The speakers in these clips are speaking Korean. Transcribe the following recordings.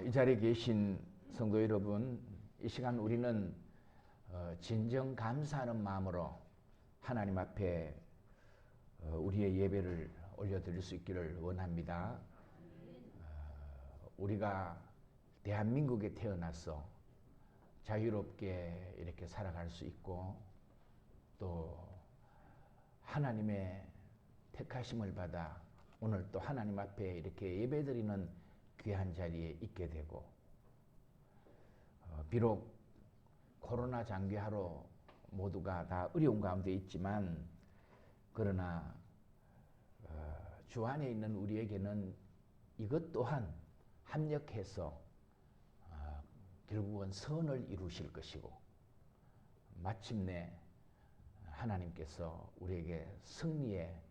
이 자리에 계신 성도 여러분, 이 시간 우리는 진정 감사하는 마음으로 하나님 앞에 우리의 예배를 올려드릴 수 있기를 원합니다. 우리가 대한민국에 태어나서 자유롭게 이렇게 살아갈 수 있고, 또 하나님의 택하심을 받아 오늘 또 하나님 앞에 이렇게 예배드리는 귀한 자리에 있게 되고, 비록 코로나 장기화로 모두가 다 어려운 가운데 있지만, 그러나 주 안에 있는 우리에게는 이것 또한 합력해서 결국은 선을 이루실 것이고, 마침내 하나님께서 우리에게 승리의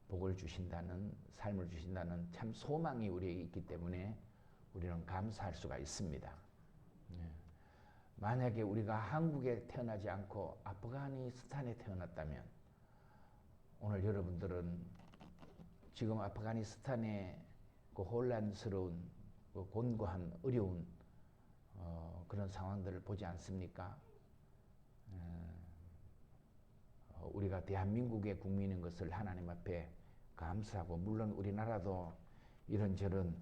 복을 주신다는, 삶을 주신다는 참 소망이 우리에게 있기 때문에 우리는 감사할 수가 있습니다. 만약에 우리가 한국에 태어나지 않고 아프가니스탄에 태어났다면, 오늘 여러분들은 지금 아프가니스탄의 그 혼란스러운, 그 곤고한 어려운 그런 상황들을 보지 않습니까? 우리가 대한민국의 국민인 것을 하나님 앞에 감사하고, 물론 우리나라도 이런저런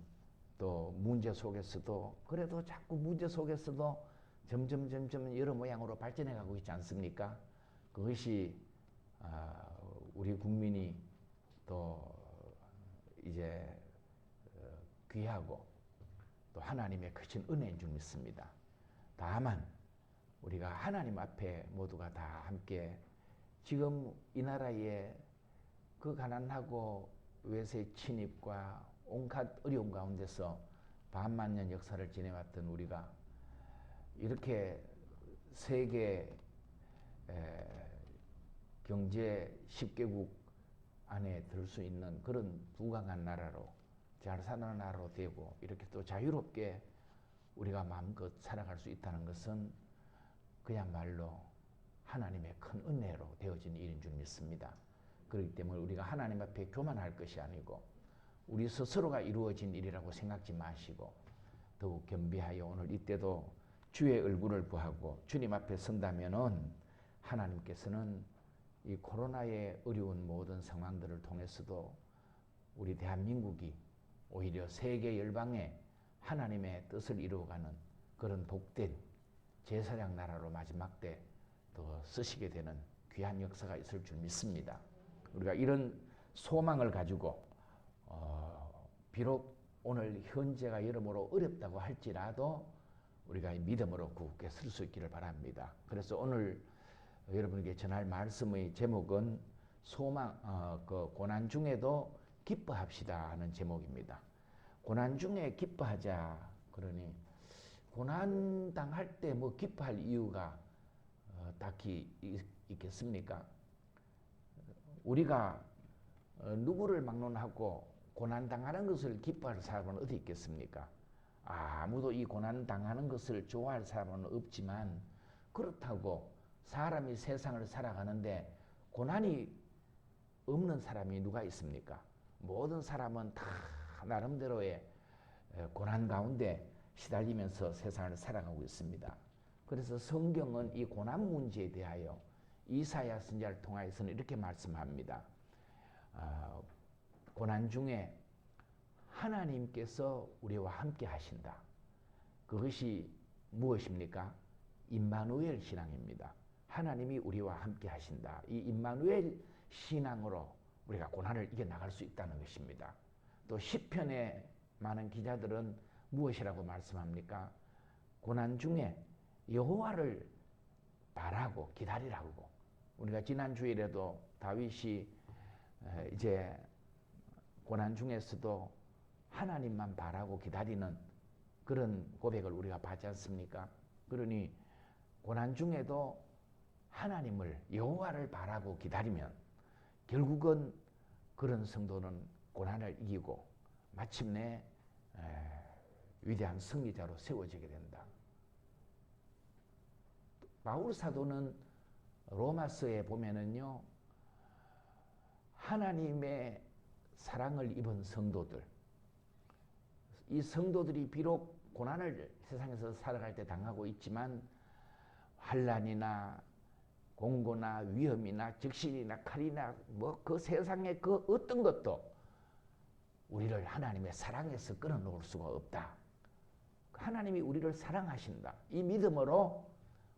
또 문제 속에서도, 그래도 자꾸 문제 속에서도 점점 여러 모양으로 발전해 가고 있지 않습니까? 그것이 우리 국민이 또 이제 귀하고 또 하나님의 크신 은혜인 줄 믿습니다. 다만 우리가 하나님 앞에 모두가 다 함께 지금 이 나라의 그 가난하고 외세 침입과 온갖 어려움 가운데서 반만년 역사를 지내왔던 우리가 이렇게 세계 경제 10개국 안에 들 수 있는 그런 부강한 나라로, 잘 사는 나라로 되고, 이렇게 또 자유롭게 우리가 마음껏 살아갈 수 있다는 것은 그야말로 하나님의 큰 은혜로 되어진 일인 줄 믿습니다. 그렇기 때문에 우리가 하나님 앞에 교만할 것이 아니고 우리 스스로가 이루어진 일이라고 생각지 마시고 더욱 겸비하여 오늘 이때도 주의 얼굴을 보하고 주님 앞에 선다면은 하나님께서는 이 코로나의 어려운 모든 상황들을 통해서도 우리 대한민국이 오히려 세계 열방에 하나님의 뜻을 이루어가는 그런 복된 제사장 나라로 마지막 때 더 쓰시게 되는 귀한 역사가 있을 줄 믿습니다. 우리가 이런 소망을 가지고 비록 오늘 현재가 여러모로 어렵다고 할지라도 우리가 믿음으로 굳게 설 수 있기를 바랍니다. 그래서 오늘 여러분에게 전할 말씀의 제목은 그 고난 중에도 기뻐합시다 하는 제목입니다. 고난 중에 기뻐하자. 그러니 고난 당할 때 뭐 기뻐할 이유가 딱히 있겠습니까? 우리가 누구를 막론하고 고난 당하는 것을 기뻐할 사람은 어디 있겠습니까? 아무도 이 고난 당하는 것을 좋아할 사람은 없지만, 그렇다고 사람이 세상을 살아가는데 고난이 없는 사람이 누가 있습니까? 모든 사람은 다 나름대로의 고난 가운데 시달리면서 세상을 살아가고 있습니다. 그래서 성경은 이 고난 문제에 대하여 이사야 선지자를 통하여서는 이렇게 말씀합니다. 고난 중에 하나님께서 우리와 함께 하신다. 그것이 무엇입니까? 임마누엘 신앙입니다. 하나님이 우리와 함께 하신다. 이 임마누엘 신앙으로 우리가 고난을 이겨나갈 수 있다는 것입니다. 또 시편의 많은 기자들은 무엇이라고 말씀합니까? 고난 중에 여호와를 바라고 기다리라고. 우리가 지난 주일에도 다윗이 이제 고난 중에서도 하나님만 바라고 기다리는 그런 고백을 우리가 받지 않습니까? 그러니 고난 중에도 하나님을, 여호와를 바라고 기다리면 결국은 그런 성도는 고난을 이기고 마침내 위대한 승리자로 세워지게 된다. 바울 사도는 로마서에 보면은요, 하나님의 사랑을 입은 성도들, 이 성도들이 비록 고난을 세상에서 살아갈 때 당하고 있지만 환난이나 공고나 위험이나 적신이나 칼이나 뭐 그 세상의 그 어떤 것도 우리를 하나님의 사랑에서 끊어놓을 수가 없다. 하나님이 우리를 사랑하신다. 이 믿음으로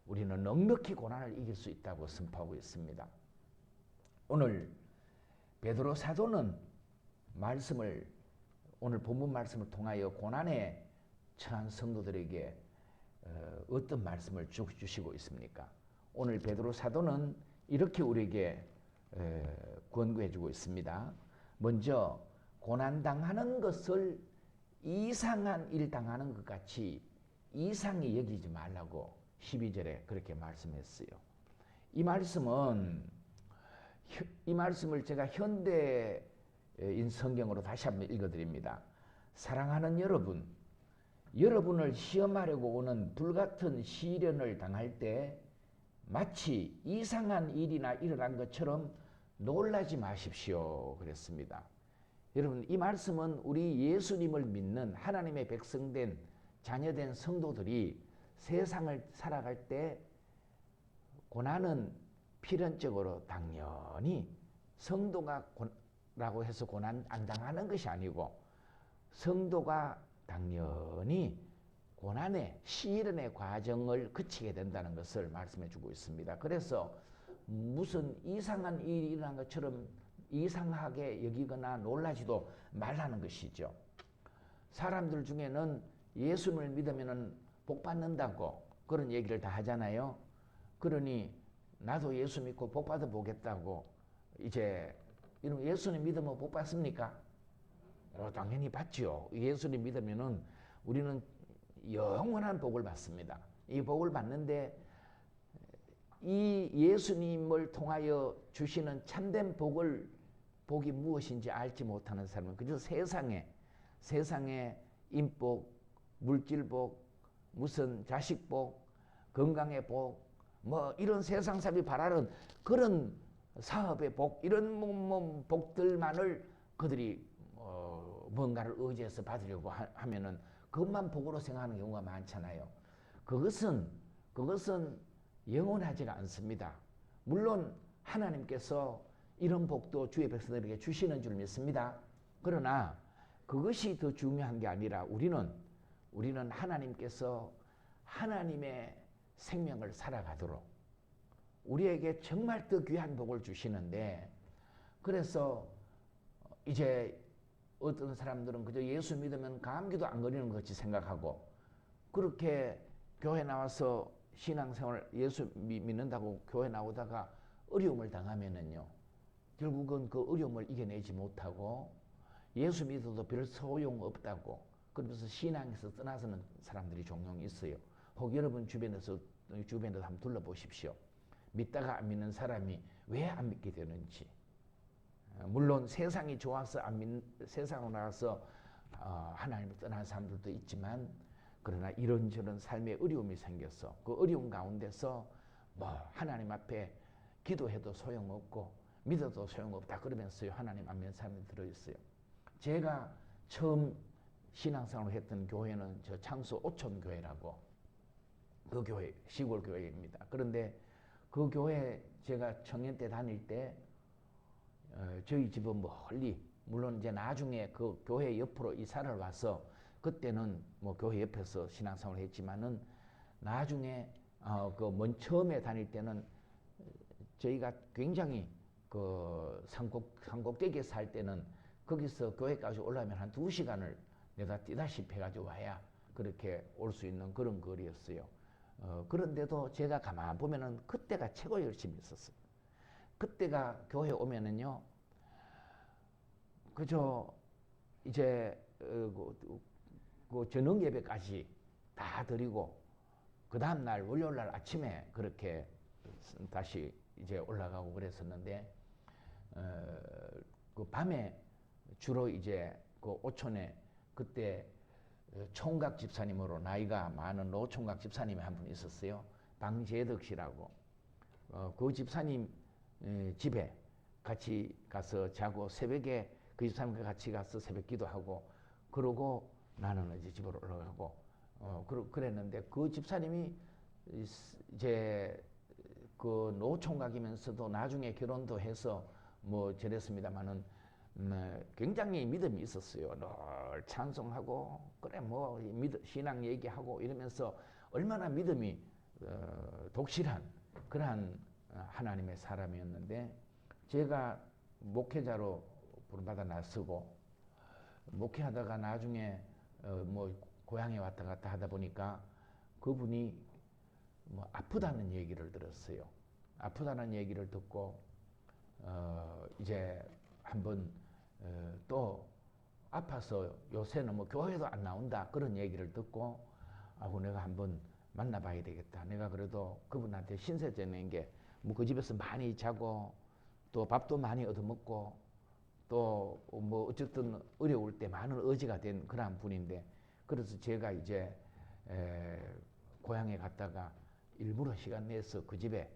우리는 넉넉히 고난을 이길 수 있다고 선포하고 있습니다. 오늘 베드로 사도는 오늘 본문 말씀을 통하여 고난에 처한 성도들에게 어떤 말씀을 주시고 있습니까? 오늘 베드로 사도는 이렇게 우리에게 권고해 주고 있습니다. 먼저 고난당하는 것을 이상한 일 당하는 것 같이 이상히 여기지 말라고 12절에 그렇게 말씀했어요. 이 말씀을 제가 현대인 성경으로 다시 한번 읽어드립니다. 사랑하는 여러분을 시험하려고 오는 불같은 시련을 당할 때 마치 이상한 일이나 일어난 것처럼 놀라지 마십시오. 그랬습니다. 여러분, 이 말씀은 우리 예수님을 믿는 하나님의 백성된 자녀된 성도들이 세상을 살아갈 때 고난은 필연적으로 당연히 성도가 라고 해서 고난 안 당하는 것이 아니고 성도가 당연히 고난의 시련의 과정을 거치게 된다는 것을 말씀해 주고 있습니다. 그래서 무슨 이상한 일이 일어난 것처럼 이상하게 여기거나 놀라지도 말라는 것이죠. 사람들 중에는 예수님을 믿으면 복 받는다고 그런 얘기를 다 하잖아요. 그러니 나도 예수 믿고 복 받아 보겠다고 이제 예수님 믿으면 복 받습니까? 당연히 받죠. 예수님 믿으면은 우리는 영원한 복을 받습니다. 이 복을 받는데 이 예수님을 통하여 주시는 참된 복이 무엇인지 알지 못하는 사람은 그저 세상에 인복, 물질복, 무슨 자식복, 건강의 복, 뭐 이런 세상 사람이 바라는 그런 사업의 복, 이런 복들만을 그들이 뭔가를 의지해서 받으려고 하면은 그것만 복으로 생각하는 경우가 많잖아요. 그것은 영원하지가 않습니다. 물론 하나님께서 이런 복도 주의 백성들에게 주시는 줄 믿습니다. 그러나 그것이 더 중요한 게 아니라 우리는 하나님께서 하나님의 생명을 살아가도록 우리에게 정말 더 귀한 복을 주시는데, 그래서 이제 어떤 사람들은 그저 예수 믿으면 감기도 안 걸리는 것 같이 생각하고, 그렇게 교회 나와서 신앙생활 예수 믿는다고 교회 나오다가 어려움을 당하면은요, 결국은 그 어려움을 이겨내지 못하고 예수 믿어도 별 소용없다고 그러면서 신앙에서 떠나서는 사람들이 종종 있어요. 혹 여러분 주변에도 한번 둘러보십시오. 믿다가 안 믿는 사람이 왜 안 믿게 되는지. 물론 세상이 좋아서 세상으로 나가서 하나님을 떠난 사람들도 있지만, 그러나 이런저런 삶의 어려움이 생겨서 그 어려움 가운데서 뭐 하나님 앞에 기도해도 소용없고 믿어도 소용없다 그러면서요 하나님 안 믿는 사람들이 들어있어요. 제가 처음 신앙생활을 했던 교회는 저 창수 오촌교회라고, 그 교회 시골 교회입니다. 그런데 그 교회 제가 청년 때 다닐 때 저희 집은 멀리, 물론 이제 나중에 그 교회 옆으로 이사를 와서 그때는 뭐 교회 옆에서 신앙생활을 했지만은 나중에 그 처음에 다닐 때는 저희가 굉장히 그 산꼭대기에 살 때는 거기서 교회까지 올라오면 한 2시간을 내가 뛰다시피 해가지고 와야 그렇게 올 수 있는 그런 거리였어요. 그런데도 제가 가만 보면은 그때가 최고 열심히 있었어요. 그때가 교회 오면은요, 그저 이제 그 저녁 예배까지 다 드리고 그 다음 날 월요일 날 아침에 그렇게 다시 이제 올라가고 그랬었는데, 그 밤에 주로 이제 그 오촌에 그때 총각 집사님으로 나이가 많은 노총각 집사님이 한 분 있었어요. 방재덕 씨라고. 그 집사님 집에 같이 가서 자고 새벽에 그 집사님과 같이 가서 새벽 기도하고, 그러고 나는 이제 집으로 올라가고 그랬는데 그 집사님이 이제 그 노총각이면서도 나중에 결혼도 해서 뭐 저랬습니다마는 굉장히 믿음이 있었어요. 늘 찬송하고 그래 뭐 신앙 얘기하고 이러면서 얼마나 믿음이 독실한 그러한 하나님의 사람이었는데 제가 목회자로 부름받아 나서고 목회하다가 나중에 뭐 고향에 왔다 갔다 하다 보니까 그분이 뭐 아프다는 얘기를 들었어요. 아프다는 얘기를 듣고 이제 한번 또 아파서 요새는 뭐 교회도 안 나온다 그런 얘기를 듣고 내가 한번 만나봐야 되겠다. 내가 그래도 그분한테 신세져 낸 게 뭐 그 집에서 많이 자고 또 밥도 많이 얻어먹고 또 뭐 어쨌든 어려울 때 많은 의지가 된 그런 분인데 그래서 제가 이제 고향에 갔다가 일부러 시간 내서 그 집에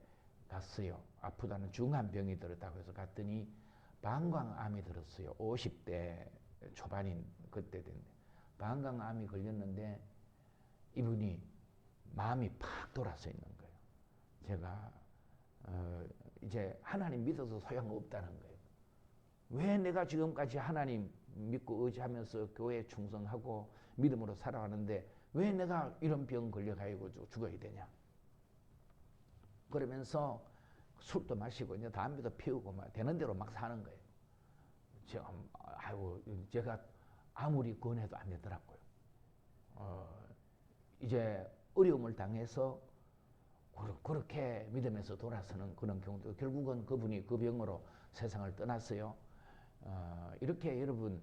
갔어요. 아프다는 중한 병이 들었다고 해서 갔더니 방광암이 들었어요. 50대 초반인 그때 됐는데 방광암이 걸렸는데 이분이 마음이 팍 돌아서 있는 거예요. 제가 이제 하나님 믿어서 소용없다는 거예요. 왜 내가 지금까지 하나님 믿고 의지하면서 교회에 충성하고 믿음으로 살아가는데 왜 내가 이런 병 걸려가지고 죽어야 되냐. 그러면서 술도 마시고 이제 담배도 피우고 막 되는 대로 막 사는 거예요. 제가 아무리 권해도 안 되더라고요. 이제 어려움을 당해서 그렇게 믿음에서 돌아서는 그런 경우도 결국은 그분이 그 병으로 세상을 떠났어요. 이렇게 여러분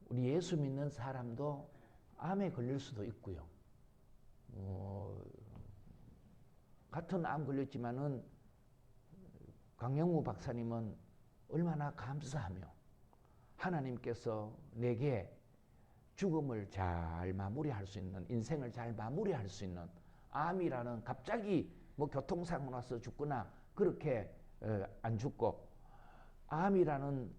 우리 예수 믿는 사람도 암에 걸릴 수도 있고요. 같은 암 걸렸지만은 강영우 박사님은 얼마나 감사하며 하나님께서 내게 죽음을 잘 마무리할 수 있는 인생을 잘 마무리할 수 있는 암이라는 갑자기 뭐 교통사고 나서 죽거나 그렇게 안 죽고 암이라는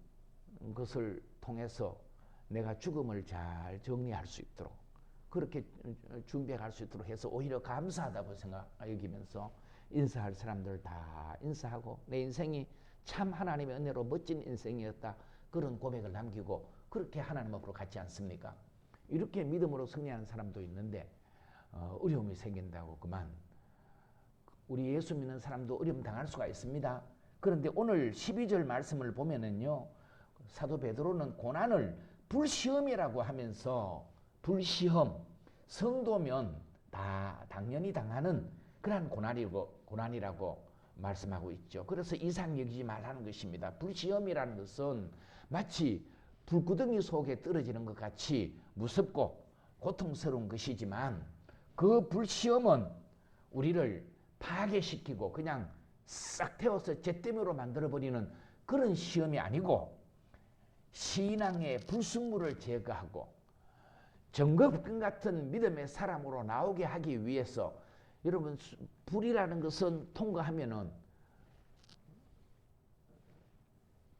것을 통해서 내가 죽음을 잘 정리할 수 있도록 그렇게 준비할 수 있도록 해서 오히려 감사하다고 여기면서 인사할 사람들 다 인사하고 내 인생이 참 하나님의 은혜로 멋진 인생이었다 그런 고백을 남기고 그렇게 하나님 앞으로 갔지 않습니까? 이렇게 믿음으로 승리하는 사람도 있는데 어려움이 생긴다고 그만 우리 예수 믿는 사람도 어려움 당할 수가 있습니다. 그런데 오늘 12절 말씀을 보면은요 사도 베드로는 고난을 불시험이라고 하면서 불시험 성도면 다 당연히 당하는 그러한 고난이라고 말씀하고 있죠. 그래서 이상 여기지 말라는 것입니다. 불시험이라는 것은 마치 불구덩이 속에 떨어지는 것 같이 무섭고 고통스러운 것이지만 그 불시험은 우리를 파괴시키고 그냥 싹 태워서 잿더미로 만들어버리는 그런 시험이 아니고 신앙의 불순물을 제거하고 정금같은 같은 믿음의 사람으로 나오게 하기 위해서 여러분 불이라는 것은 통과하면은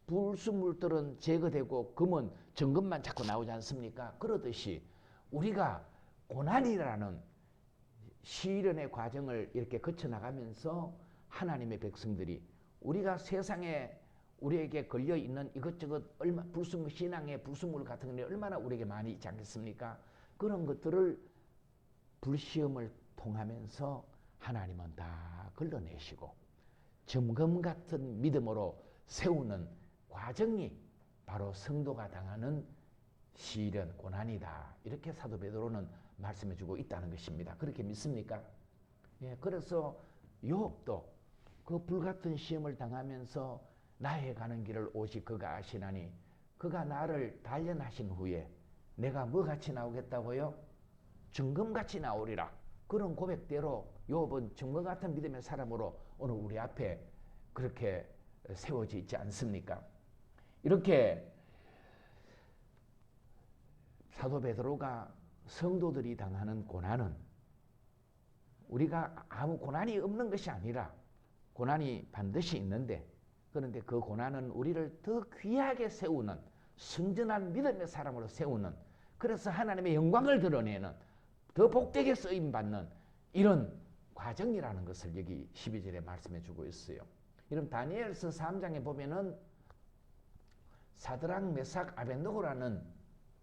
불순물들은 제거되고 금은 정금만 자꾸 나오지 않습니까? 그러듯이 우리가 고난이라는 시련의 과정을 이렇게 거쳐나가면서 하나님의 백성들이 우리가 세상에 우리에게 걸려있는 이것저것 불순물, 신앙의 불순물 같은 게 얼마나 우리에게 많이 있지 않겠습니까? 그런 것들을 불시험을 통하면서 하나님은 다 걸러내시고 점검 같은 믿음으로 세우는 과정이 바로 성도가 당하는 시련, 고난이다. 이렇게 사도 베드로는 말씀해주고 있다는 것입니다. 그렇게 믿습니까? 예, 그래서 욥도 그 불같은 시험을 당하면서 나의 가는 길을 오직 그가 아시나니 그가 나를 단련하신 후에 내가 뭐같이 나오겠다고요? 정금같이 나오리라. 그런 고백대로 욥은 정금 같은 믿음의 사람으로 오늘 우리 앞에 그렇게 세워져 있지 않습니까? 이렇게 사도 베드로가 성도들이 당하는 고난은 우리가 아무 고난이 없는 것이 아니라 고난이 반드시 있는데 그런데 그 고난은 우리를 더 귀하게 세우는 순전한 믿음의 사람으로 세우는 그래서 하나님의 영광을 드러내는 더 복되게 쓰임받는 이런 과정이라는 것을 여기 12절에 말씀해 주고 있어요. 이런 다니엘서 3장에 보면은 사드락 메삭 아벳느고라는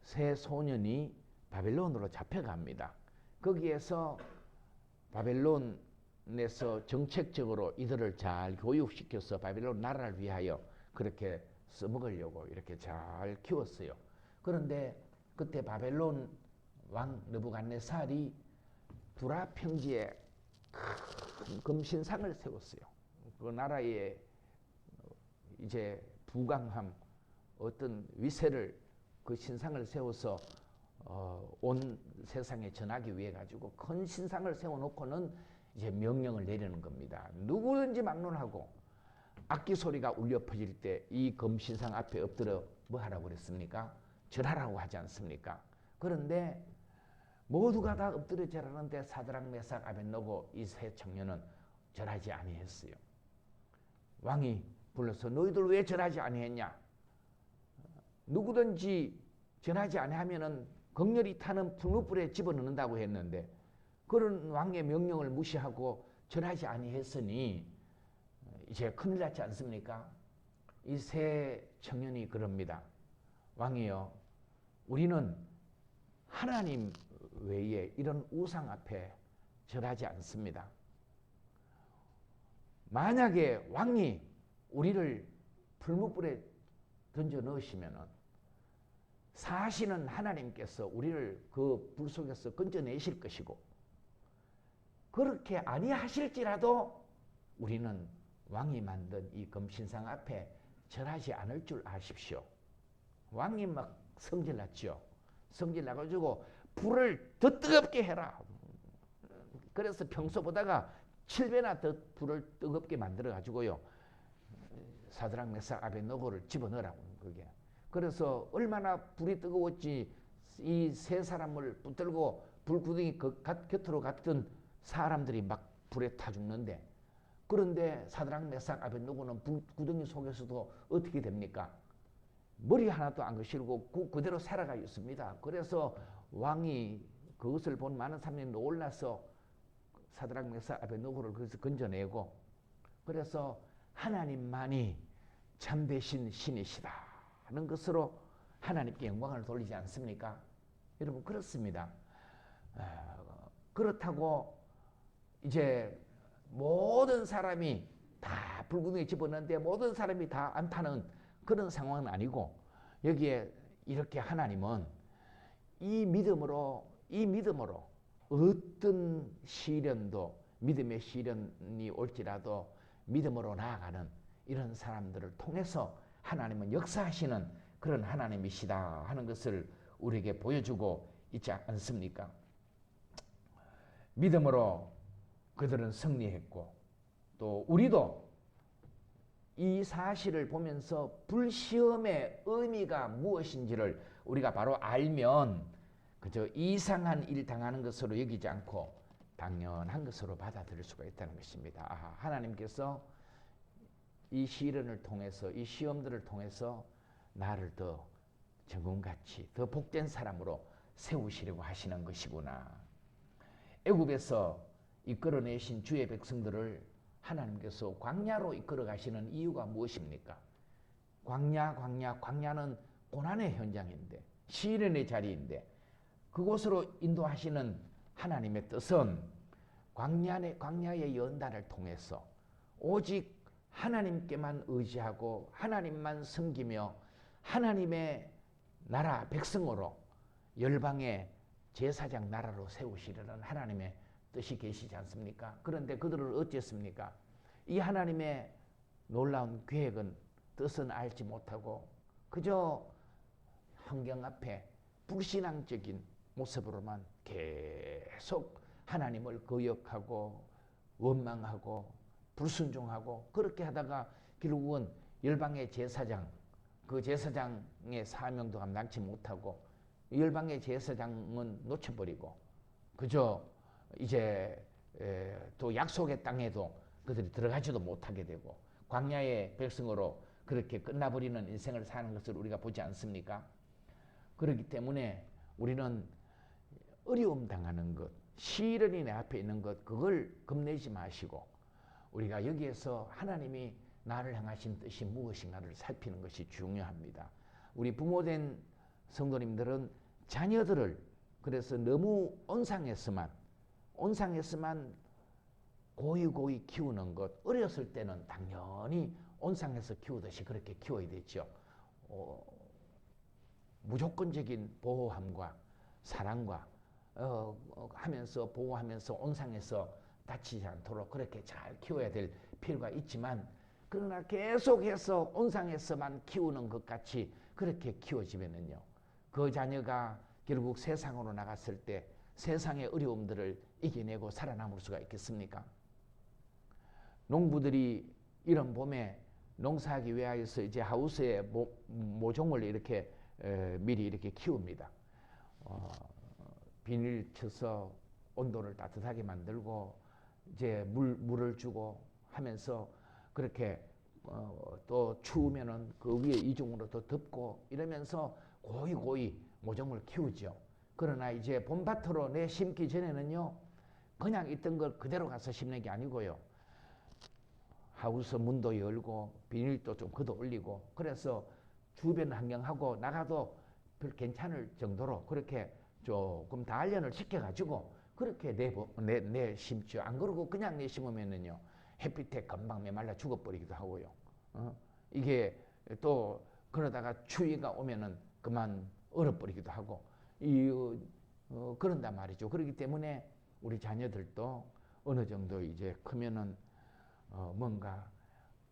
세 소년이 바벨론으로 잡혀갑니다. 거기에서 바벨론에서 정책적으로 이들을 잘 교육시켜서 바벨론 나라를 위하여 그렇게 써먹으려고 이렇게 잘 키웠어요. 그런데 그때 바벨론 왕 느부갓네살이 두라 평지에 큰 금신상을 세웠어요. 그 나라의 이제 부강함, 어떤 위세를 그 신상을 세워서 온 세상에 전하기 위해 가지고 큰 신상을 세워놓고는 이제 명령을 내리는 겁니다. 누구든지 막론하고 악기 소리가 울려 퍼질 때 이 금신상 앞에 엎드려 뭐 하라고 그랬습니까? 절하라고 하지 않습니까? 그런데 모두가 다 엎드려 절하는데 사드락 메삭 아벳느고 이 세 청년은 절하지 아니했어요. 왕이 불러서 너희들 왜 절하지 아니했냐? 누구든지 절하지 아니하면은 극렬히 타는 풀무불에 집어넣는다고 했는데 그런 왕의 명령을 무시하고 절하지 아니했으니 이제 큰일 났지 않습니까? 이 세 청년이 그럽니다. 왕이여, 우리는 하나님 외에 이런 우상 앞에 절하지 않습니다. 만약에 왕이 우리를 풀무불에 던져 넣으시면은 사시는 하나님께서 우리를 그 불 속에서 건져내실 것이고 그렇게 아니하실지라도 우리는 왕이 만든 이 금신상 앞에 절하지 않을 줄 아십시오. 왕이 막 성질났죠. 성질나가지고 불을 더 뜨겁게 해라. 그래서 평소보다가 7배나 더 불을 뜨겁게 만들어가지고요. 사드락 메삭 아벳느고를 집어넣으라고 그게. 그래서 얼마나 불이 뜨거웠지 이 세 사람을 붙들고 불구덩이 곁으로 갔던 사람들이 막 불에 타 죽는데 그런데 사드락 메삭 아벳느고는 불구덩이 속에서도 어떻게 됩니까? 머리 하나도 안 거실고 그대로 살아가 있습니다. 그래서 왕이 그것을 본 많은 사람들이 놀라서 사드락 메삭 아벳느고를 거기서 건져내고 그래서 하나님만이 참되신 신이시다 하는 것으로 하나님께 영광을 돌리지 않습니까? 여러분 그렇습니다. 그렇다고 이제 모든 사람이 다 불구덩이에 집어넣는데 모든 사람이 다 안 타는 그런 상황은 아니고 여기에 이렇게 하나님은 이 믿음으로 어떤 시련도 믿음의 시련이 올지라도 믿음으로 나아가는 이런 사람들을 통해서 하나님은 역사하시는 그런 하나님이시다 하는 것을 우리에게 보여주고 있지 않습니까? 믿음으로 그들은 승리했고 또 우리도 이 사실을 보면서 불시험의 의미가 무엇인지를 우리가 바로 알면 그저 이상한 일 당하는 것으로 여기지 않고 당연한 것으로 받아들일 수가 있다는 것입니다. 하나님께서 이 시련을 통해서 이 시험들을 통해서 나를 더 정금같이 더 복된 사람으로 세우시려고 하시는 것이구나. 애굽에서 이끌어내신 주의 백성들을 하나님께서 광야로 이끌어 가시는 이유가 무엇입니까? 광야는 고난의 현장인데 시련의 자리인데 그곳으로 인도하시는 하나님의 뜻은 광야의 연단을 통해서 오직 하나님께만 의지하고 하나님만 섬기며 하나님의 나라 백성으로 열방의 제사장 나라로 세우시려는 하나님의 뜻이 계시지 않습니까? 그런데 그들을 어찌했습니까? 이 하나님의 놀라운 계획은 뜻은 알지 못하고 그저 환경 앞에 불신앙적인 모습으로만 계속 하나님을 거역하고 원망하고 불순종하고 그렇게 하다가 결국은 열방의 제사장 그 제사장의 사명도 감당치 못하고 열방의 제사장은 놓쳐버리고 그저 이제 또 약속의 땅에도 그들이 들어가지도 못하게 되고 광야의 백성으로 그렇게 끝나버리는 인생을 사는 것을 우리가 보지 않습니까? 그렇기 때문에 우리는 어려움 당하는 것, 시련이 내 앞에 있는 것, 그걸 겁내지 마시고 우리가 여기에서 하나님이 나를 향하신 뜻이 무엇인가를 살피는 것이 중요합니다. 우리 부모된 성도님들은 자녀들을 그래서 너무 온상에서만 고이 키우는 것, 어렸을 때는 당연히 온상에서 키우듯이 그렇게 키워야 되죠. 무조건적인 보호함과 사랑과 하면서 보호하면서 온상에서 다치지 않도록 그렇게 잘 키워야 될 필요가 있지만, 그러나 계속해서 온상에서만 키우는 것 같이 그렇게 키워지면은요, 그 자녀가 결국 세상으로 나갔을 때 세상의 어려움들을 이겨내고 살아남을 수가 있겠습니까? 농부들이 이런 봄에 농사하기 위하여서 이제 하우스에 모종을 이렇게 미리 이렇게 키웁니다. 비닐 쳐서 온도를 따뜻하게 만들고 이제 물을 주고 하면서 그렇게 또 추우면은 그 위에 이중으로 더 덮고 이러면서 고이 모종을 키우죠. 그러나 이제 봄밭으로 내 심기 전에는요, 그냥 있던 걸 그대로 가서 심는 게 아니고요, 하우스 문도 열고 비닐도 좀 걷어 올리고, 그래서 주변 환경하고 나가도 별 괜찮을 정도로 그렇게 조금 단련을 시켜가지고 그렇게 내 심죠. 안 그러고 그냥 내 심으면은요, 햇빛에 금방 메말라 죽어버리기도 하고요. 이게 또 그러다가 추위가 오면은 그만 얼어버리기도 하고 그런단 말이죠. 그렇기 때문에 우리 자녀들도 어느 정도 이제 크면은 뭔가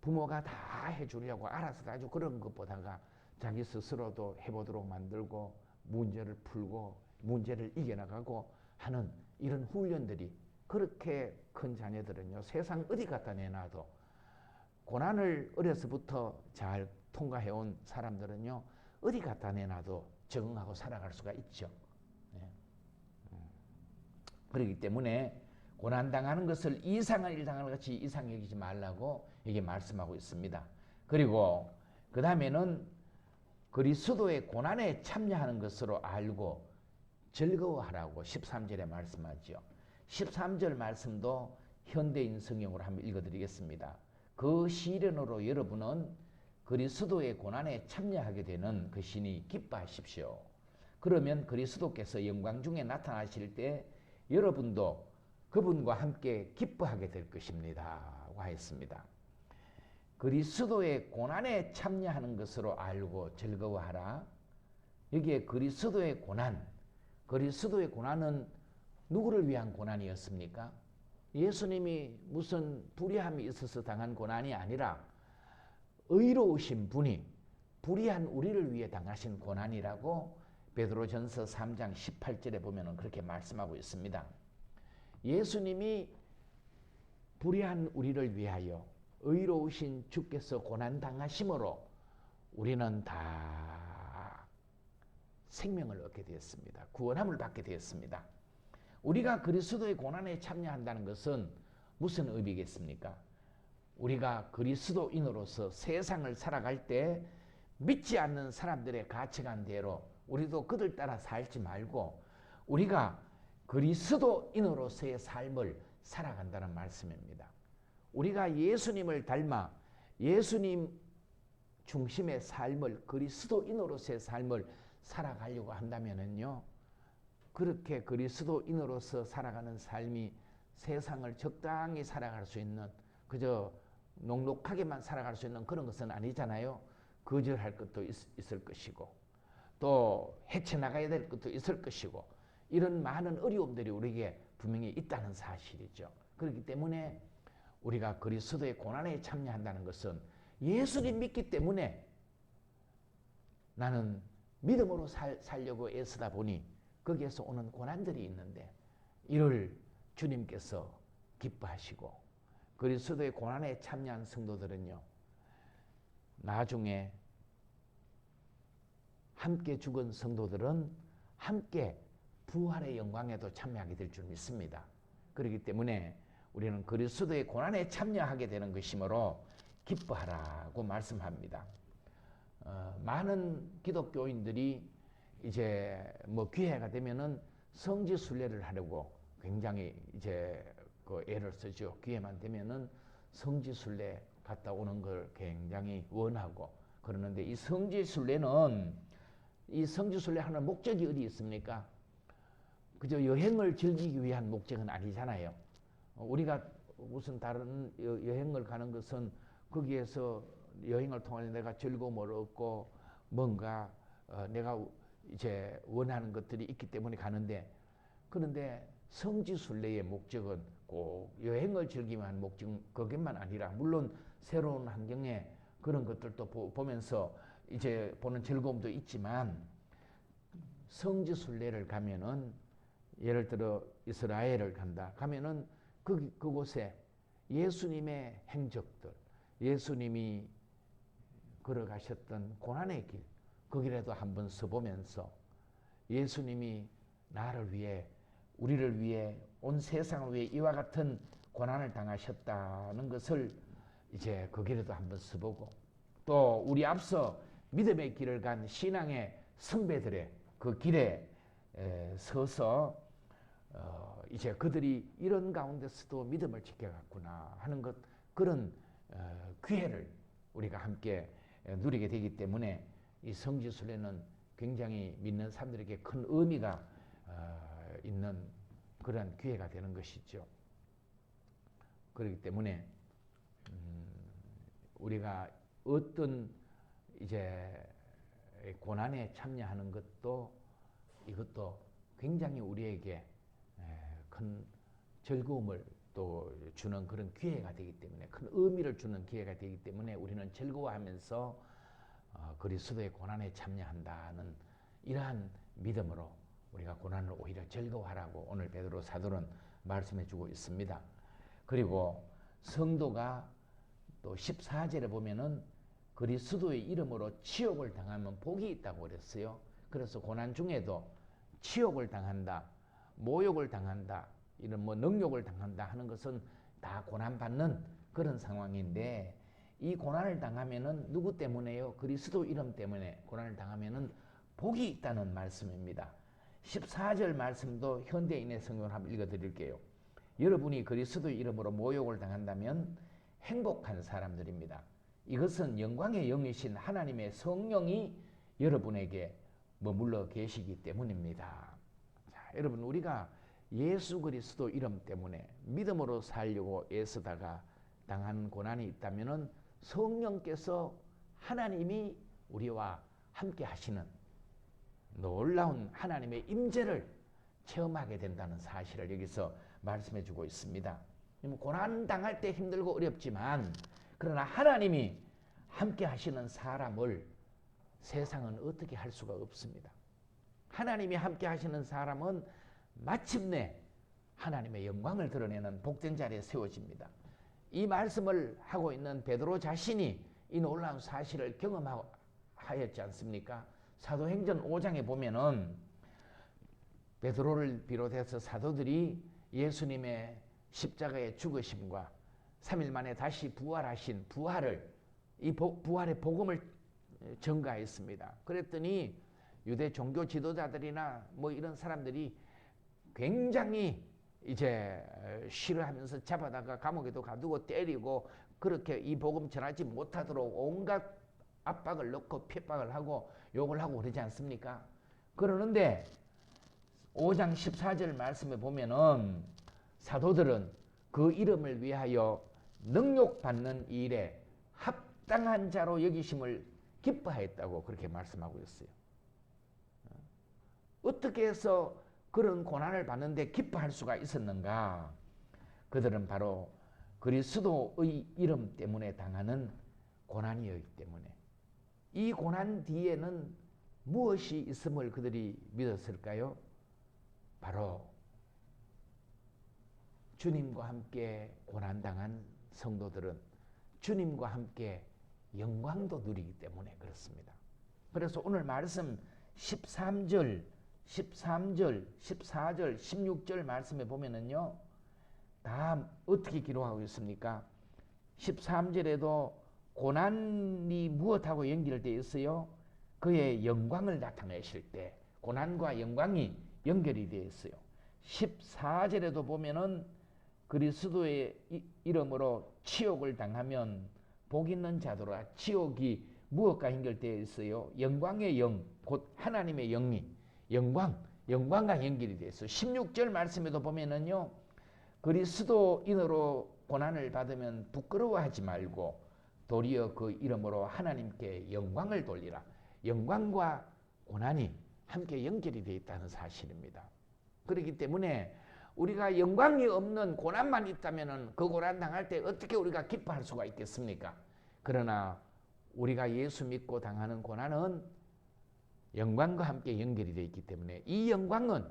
부모가 다 해주려고 알아서 가지고 그런 것보다가 자기 스스로도 해보도록 만들고 문제를 풀고 문제를 이겨나가고 하는 이런 훈련들이, 그렇게 큰 자녀들은요, 세상 어디 갖다 내놔도 고난을 어려서부터 잘 통과해온 사람들은요, 어디 갖다 내놔도 적응하고 살아갈 수가 있죠. 네. 그렇기 때문에 고난당하는 것을 이상한 일 당하는 것이 이상히 여기지 말라고 이게 말씀하고 있습니다. 그리고 그 다음에는 그리스도의 고난에 참여하는 것으로 알고 즐거워하라고 13절에 말씀하죠. 13절 말씀도 현대인 성경으로 한번 읽어드리겠습니다. 그 시련으로 여러분은 그리스도의 고난에 참여하게 되는 것이니 기뻐하십시오. 그러면 그리스도께서 영광 중에 나타나실 때 여러분도 그분과 함께 기뻐하게 될 것입니다 하였습니다. 그리스도의 고난에 참여하는 것으로 알고 즐거워하라. 여기에 그리스도의 고난은 누구를 위한 고난이었습니까? 예수님이 무슨 불의함이 있어서 당한 고난이 아니라 의로우신 분이 불의한 우리를 위해 당하신 고난이라고 베드로전서 3장 18절에 보면 그렇게 말씀하고 있습니다. 예수님이 불의한 우리를 위하여 의로우신 주께서 고난당하심으로 우리는 다 생명을 얻게 되었습니다. 구원함을 받게 되었습니다. 우리가 그리스도의 고난에 참여한다는 것은 무슨 의미겠습니까? 우리가 그리스도인으로서 세상을 살아갈 때 믿지 않는 사람들의 가치관대로 우리도 그들 따라 살지 말고 우리가 그리스도인으로서의 삶을 살아간다는 말씀입니다. 우리가 예수님을 닮아 예수님 중심의 삶을, 그리스도인으로서의 삶을 살아가려고 한다면은요, 그렇게 그리스도인으로서 살아가는 삶이 세상을 적당히 살아갈 수 있는, 그저 넉넉하게만 살아갈 수 있는 그런 것은 아니잖아요. 거절할 것도 있을 것이고 또 헤쳐나가야 될 것도 있을 것이고 이런 많은 어려움들이 우리에게 분명히 있다는 사실이죠. 그렇기 때문에 우리가 그리스도의 고난에 참여한다는 것은 예수님 믿기 때문에 나는 믿음으로 살려고 애쓰다 보니 거기에서 오는 고난들이 있는데 이를 주님께서 기뻐하시고, 그리스도의 고난에 참여한 성도들은요, 나중에 함께 죽은 성도들은 함께 부활의 영광에도 참여하게 될 줄 믿습니다. 그렇기 때문에 우리는 그리스도의 고난에 참여하게 되는 것이므로 기뻐하라고 말씀합니다. 많은 기독교인들이 이제 뭐 기회가 되면은 성지 순례를 하려고 굉장히 이제 그 애를 쓰죠. 기회만 되면은 성지 순례 갔다 오는 걸 굉장히 원하고 그러는데 이 성지 순례는 이 성지 순례 하는 목적이 어디 있습니까? 그저 여행을 즐기기 위한 목적은 아니잖아요. 우리가 무슨 다른 여행을 가는 것은 거기에서 여행을 통해 내가 즐거움을 얻고 뭔가 내가 이제 원하는 것들이 있기 때문에 가는데 그런데 성지순례의 목적은 꼭 여행을 즐기기 위한 목적 그것만 아니라 물론 새로운 환경에 그런 것들도 보면서 이제 보는 즐거움도 있지만 성지순례를 가면은 예를 들어 이스라엘을 간다 가면은 그곳에 예수님의 행적들 예수님이 걸어가셨던 고난의 길 그 길에도 한번 서보면서 예수님이 나를 위해 우리를 위해 온 세상을 위해 이와 같은 고난을 당하셨다는 것을 이제 그 길에도 한번 서보고 또 우리 앞서 믿음의 길을 간 신앙의 선배들의 그 길에 서서 이제 그들이 이런 가운데서도 믿음을 지켜갔구나 하는 것 그런 기회를 우리가 함께 누리게 되기 때문에 이 성지순례는 굉장히 믿는 사람들에게 큰 의미가 있는 그런 기회가 되는 것이죠. 그렇기 때문에 우리가 어떤 이제 고난에 참여하는 것도 이것도 굉장히 우리에게 큰 즐거움을 또 주는 그런 기회가 되기 때문에 큰 의미를 주는 기회가 되기 때문에 우리는 즐거워하면서 그리스도의 고난에 참여한다는 이러한 믿음으로 우리가 고난을 오히려 즐거워하라고 오늘 베드로 사도는 말씀해 주고 있습니다. 그리고 성도가 또 14절에 보면은 그리스도의 이름으로 치욕을 당하면 복이 있다고 그랬어요. 그래서 고난 중에도 치욕을 당한다, 모욕을 당한다, 이런 뭐 능욕을 당한다 하는 것은 다 고난받는 그런 상황인데 이 고난을 당하면은 누구 때문에요? 그리스도 이름 때문에 고난을 당하면은 복이 있다는 말씀입니다. 14절 말씀도 현대인의 성경을 한번 읽어드릴게요. 여러분이 그리스도의 이름으로 모욕을 당한다면 행복한 사람들입니다. 이것은 영광의 영이신 하나님의 성령이 여러분에게 머물러 계시기 때문입니다. 자, 여러분 우리가 예수 그리스도 이름 때문에 믿음으로 살려고 애쓰다가 당한 고난이 있다면은 성령께서 하나님이 우리와 함께 하시는 놀라운 하나님의 임재를 체험하게 된다는 사실을 여기서 말씀해 주고 있습니다. 고난 당할 때 힘들고 어렵지만 그러나 하나님이 함께 하시는 사람을 세상은 어떻게 할 수가 없습니다. 하나님이 함께 하시는 사람은 마침내 하나님의 영광을 드러내는 복된 자리에 세워집니다. 이 말씀을 하고 있는 베드로 자신이 이 놀라운 사실을 경험하였지 않습니까? 사도행전 5장에 보면은 베드로를 비롯해서 사도들이 예수님의 십자가의 죽으심과 3일 만에 다시 부활하신 부활의 복음을 전가했습니다. 그랬더니 유대 종교 지도자들이나 뭐 이런 사람들이 굉장히 이제 싫어하면서 잡아다가 감옥에도 가두고 때리고 그렇게 이 복음 전하지 못하도록 온갖 압박을 넣고 핍박을 하고 욕을 하고 그러지 않습니까? 그러는데 5장 14절 말씀에 보면은 사도들은 그 이름을 위하여 능욕받는 일에 합당한 자로 여기심을 기뻐하였다고 그렇게 말씀하고 있어요. 어떻게 해서 그런 고난을 받는데 기뻐할 수가 있었는가? 그들은 바로 그리스도의 이름 때문에 당하는 고난이었기 때문에 이 고난 뒤에는 무엇이 있음을 그들이 믿었을까요? 바로 주님과 함께 고난당한 성도들은 주님과 함께 영광도 누리기 때문에 그렇습니다. 그래서 오늘 말씀 13절, 14절, 16절 말씀에 보면은요, 다 어떻게 기록하고 있습니까? 13절에도 고난이 무엇하고 연결되어 있어요? 그의 영광을 나타내실 때 고난과 영광이 연결이 되어 있어요. 14절에도 보면은 그리스도의 이름으로 치욕을 당하면 복 있는 자들아. 치욕이 무엇과 연결되어 있어요? 영광의 영, 곧 하나님의 영이 영광과 연결이 되어 있어요. 16절 말씀에도 보면은요, 그리스도인으로 고난을 받으면 부끄러워하지 말고 도리어 그 이름으로 하나님께 영광을 돌리라. 영광과 고난이 함께 연결이 되어 있다는 사실입니다. 그렇기 때문에 우리가 영광이 없는 고난만 있다면 그 고난 당할 때 어떻게 우리가 기뻐할 수가 있겠습니까? 그러나 우리가 예수 믿고 당하는 고난은 영광과 함께 연결이 되어 있기 때문에 이 영광은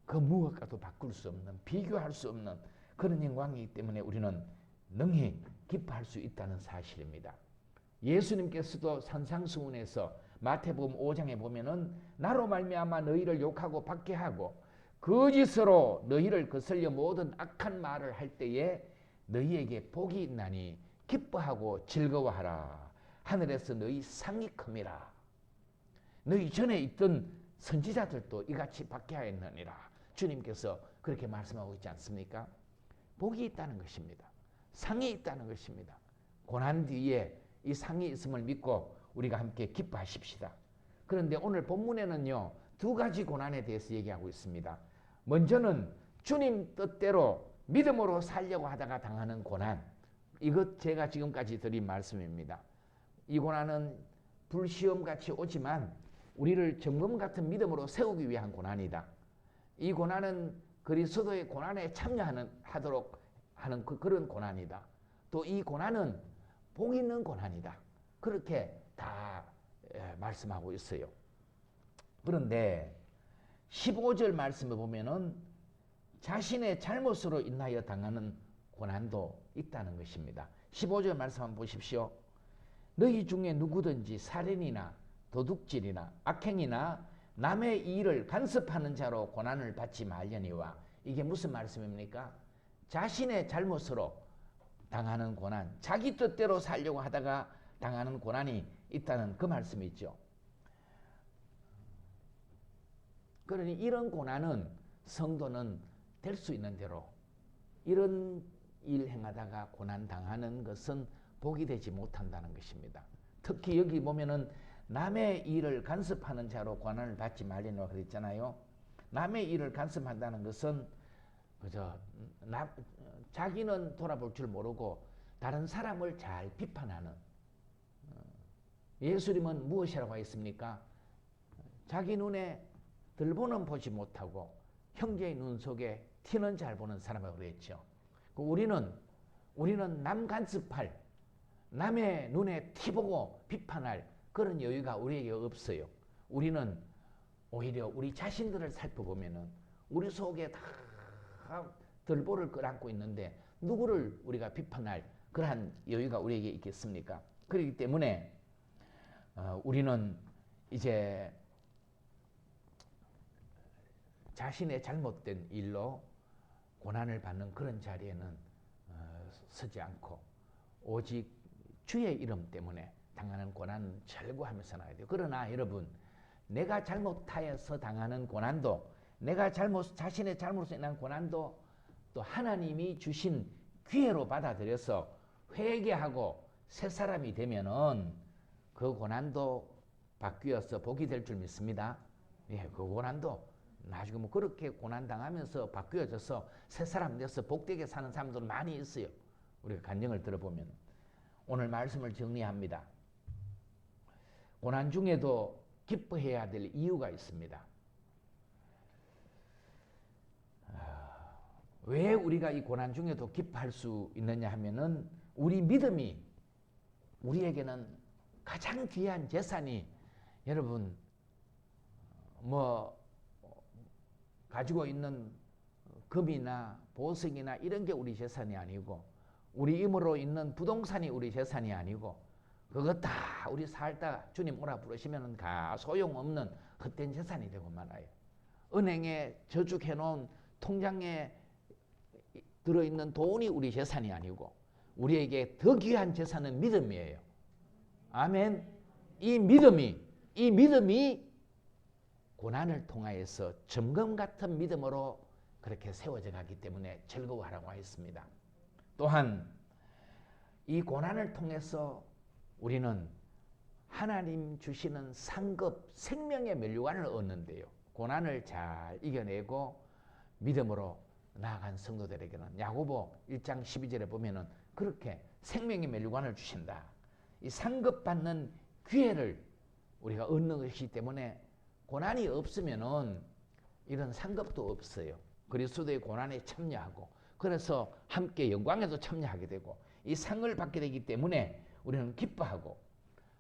그 무엇과도 바꿀 수 없는, 비교할 수 없는 그런 영광이기 때문에 우리는 능히 기뻐할 수 있다는 사실입니다. 예수님께서도 산상수훈에서 마태복음 5장에 보면은 나로 말미암아 너희를 욕하고 박해하고 거짓으로 너희를 거슬려 모든 악한 말을 할 때에 너희에게 복이 있나니 기뻐하고 즐거워하라. 하늘에서 너희 상이 큼이라. 너희 전에 있던 선지자들도 이같이 박해하였느니라. 주님께서 그렇게 말씀하고 있지 않습니까? 복이 있다는 것입니다. 상이 있다는 것입니다. 고난 뒤에 이 상이 있음을 믿고 우리가 함께 기뻐하십시다. 그런데 오늘 본문에는요, 두 가지 고난에 대해서 얘기하고 있습니다. 먼저는 주님 뜻대로 믿음으로 살려고 하다가 당하는 고난. 이것 제가 지금까지 드린 말씀입니다. 이 고난은 불시험같이 오지만 우리를 점검 같은 믿음으로 세우기 위한 고난이다. 이 고난은 그리스도의 고난에 참여하도록 하는 그런 고난이다. 또 이 고난은 복 있는 고난이다. 그렇게 다 말씀하고 있어요. 그런데 15절 말씀을 보면은 자신의 잘못으로 인하여 당하는 고난도 있다는 것입니다. 15절 말씀 한번 보십시오. 너희 중에 누구든지 살인이나 도둑질이나 악행이나 남의 일을 간섭하는 자로 고난을 받지 말려니와. 이게 무슨 말씀입니까? 자신의 잘못으로 당하는 고난, 자기 뜻대로 살려고 하다가 당하는 고난이 있다는 그 말씀이죠. 그러니 이런 고난은 성도는 될 수 있는 대로 이런 일 행하다가 고난 당하는 것은 복이 되지 못한다는 것입니다. 특히 여기 보면은 남의 일을 간섭하는 자로 고난을 받지 말리노라 그랬잖아요. 남의 일을 간섭한다는 것은 그저 자기는 돌아볼 줄 모르고 다른 사람을 잘 비판하는. 예수님은 무엇이라고 했습니까? 자기 눈에 들보는 보지 못하고 형제의 눈 속에 티는 잘 보는 사람이라고 그랬죠. 우리는 남 간섭할, 남의 눈에 티 보고 비판할 그런 여유가 우리에게 없어요. 우리는 오히려 우리 자신들을 살펴보면은 우리 속에 다 들보를 끌안고 있는데 누구를 우리가 비판할 그러한 여유가 우리에게 있겠습니까? 그렇기 때문에 우리는 이제 자신의 잘못된 일로 고난을 받는 그런 자리에는 서지 않고 오직 주의 이름 때문에 당하는 고난은 절구하면서 나가야 돼요. 그러나 여러분, 내가 잘못하여서 당하는 고난도, 내가 자신의 잘못으로 인한 고난도 또 하나님이 주신 기회로 받아들여서 회개하고 새 사람이 되면은 그 고난도 바뀌어서 복이 될 줄 믿습니다. 예, 그 고난도 나중에 뭐 그렇게 고난 당하면서 바뀌어져서 새 사람 돼서 복되게 사는 사람들 많이 있어요. 우리가 간증을 들어보면. 오늘 말씀을 정리합니다. 고난 중에도 기뻐해야 될 이유가 있습니다. 왜 우리가 이 고난 중에도 기뻐할 수 있느냐 하면은 우리 믿음이 우리에게는 가장 귀한 재산이, 여러분 뭐 가지고 있는 금이나 보석이나 이런 게 우리 재산이 아니고, 우리 힘으로 있는 부동산이 우리 재산이 아니고, 그거 다 우리 살다 주님 오라 부르시면 다 소용없는 헛된 재산이 되고 말아요. 은행에 저축해 놓은 통장에 들어있는 돈이 우리 재산이 아니고 우리에게 더 귀한 재산은 믿음이에요. 아멘. 이 믿음이 고난을 통하여서 점검 같은 믿음으로 그렇게 세워져 가기 때문에 즐거워하라고 하였습니다. 또한 이 고난을 통해서 우리는 하나님 주시는 상급 생명의 면류관을 얻는데요. 고난을 잘 이겨내고 믿음으로 나아간 성도들에게는 야고보 1장 12절에 보면은 그렇게 생명의 면류관을 주신다. 이 상급받는 기회를 우리가 얻는 것이기 때문에 고난이 없으면은 이런 상급도 없어요. 그리스도의 고난에 참여하고 그래서 함께 영광에도 참여하게 되고 이 상을 받게 되기 때문에 우리는 기뻐하고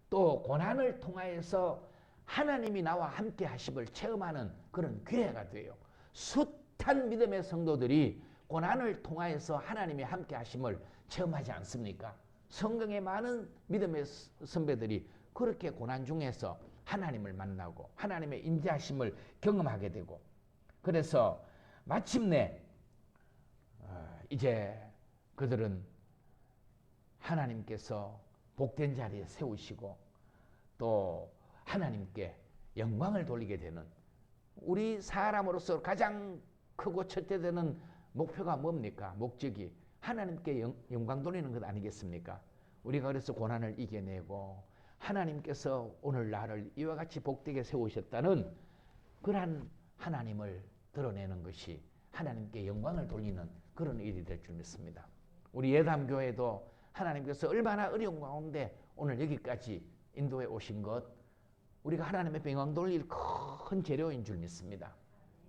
또 고난을 통하여서 하나님이 나와 함께 하심을 체험하는 그런 기회가 돼요. 숱한 믿음의 성도들이 고난을 통하여서 하나님이 함께 하심을 체험하지 않습니까? 성경의 많은 믿음의 선배들이 그렇게 고난 중에서 하나님을 만나고 하나님의 인자하심을 경험하게 되고 그래서 마침내 이제 그들은 하나님께서 복된 자리에 세우시고 또 하나님께 영광을 돌리게 되는 우리 사람으로서 가장 크고 첫째 되는 목표가 뭡니까? 목적이 하나님께 영광 돌리는 것 아니겠습니까? 우리가 그래서 고난을 이겨내고 하나님께서 오늘 나를 이와 같이 복되게 세우셨다는 그러한 하나님을 드러내는 것이 하나님께 영광을 돌리는 그런 일이 될 줄 믿습니다. 우리 예담교회도 하나님께서 얼마나 어려운 가운데 오늘 여기까지 인도해 오신 것 우리가 하나님의 영광 돌릴 큰 재료인 줄 믿습니다.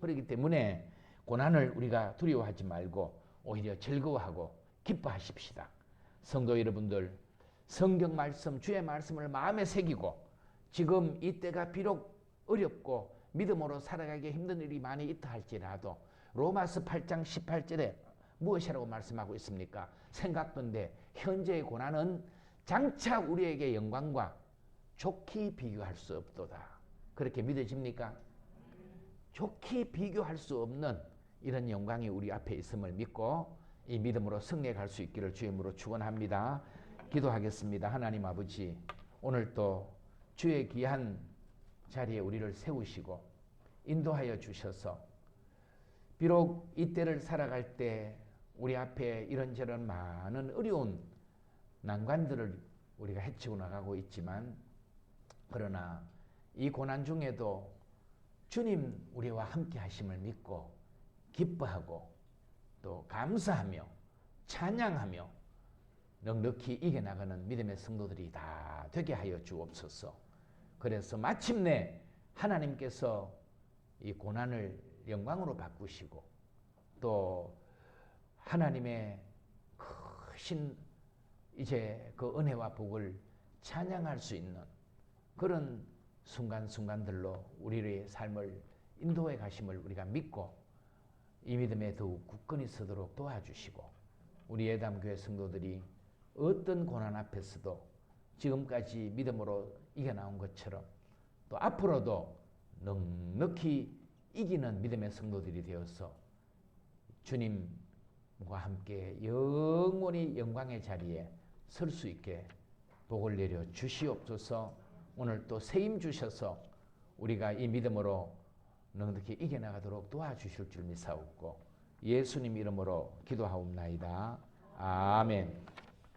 그렇기 때문에 고난을 우리가 두려워하지 말고 오히려 즐거워하고 기뻐하십시다. 성도 여러분들 성경 말씀 주의 말씀을 마음에 새기고 지금 이때가 비록 어렵고 믿음으로 살아가기 힘든 일이 많이 있다 할지라도 로마서 8장 18절에 무엇이라고 말씀하고 있습니까? 생각건대 현재의 고난은 장차 우리에게 영광과 좋게 비교할 수 없도다. 그렇게 믿어집니까? 좋게 비교할 수 없는 이런 영광이 우리 앞에 있음을 믿고 이 믿음으로 승리해 갈 수 있기를 주임으로 축원합니다. 기도하겠습니다. 하나님 아버지 오늘 또 주의 귀한 자리에 우리를 세우시고 인도하여 주셔서 비록 이때를 살아갈 때 우리 앞에 이런저런 많은 어려운 난관들을 우리가 헤치고 나가고 있지만 그러나 이 고난 중에도 주님 우리와 함께 하심을 믿고 기뻐하고 또 감사하며 찬양하며 넉넉히 이겨나가는 믿음의 성도들이 다 되게 하여 주옵소서. 그래서 마침내 하나님께서 이 고난을 영광으로 바꾸시고 또 하나님의 크신 이제 그 은혜와 복을 찬양할 수 있는 그런 순간순간들로 우리의 삶을 인도해 가심을 우리가 믿고 이 믿음에 더욱 굳건히 서도록 도와주시고 우리 예담교회 성도들이 어떤 고난 앞에서도 지금까지 믿음으로 이겨나온 것처럼 또 앞으로도 넉넉히 이기는 믿음의 성도들이 되어서 주님과 함께 영원히 영광의 자리에 설 수 있게 복을 내려 주시옵소서. 오늘 또 세임 주셔서 우리가 이 믿음으로 넉넉히 이겨나가도록 도와주실 줄 믿사옵고 예수님 이름으로 기도하옵나이다. 아멘.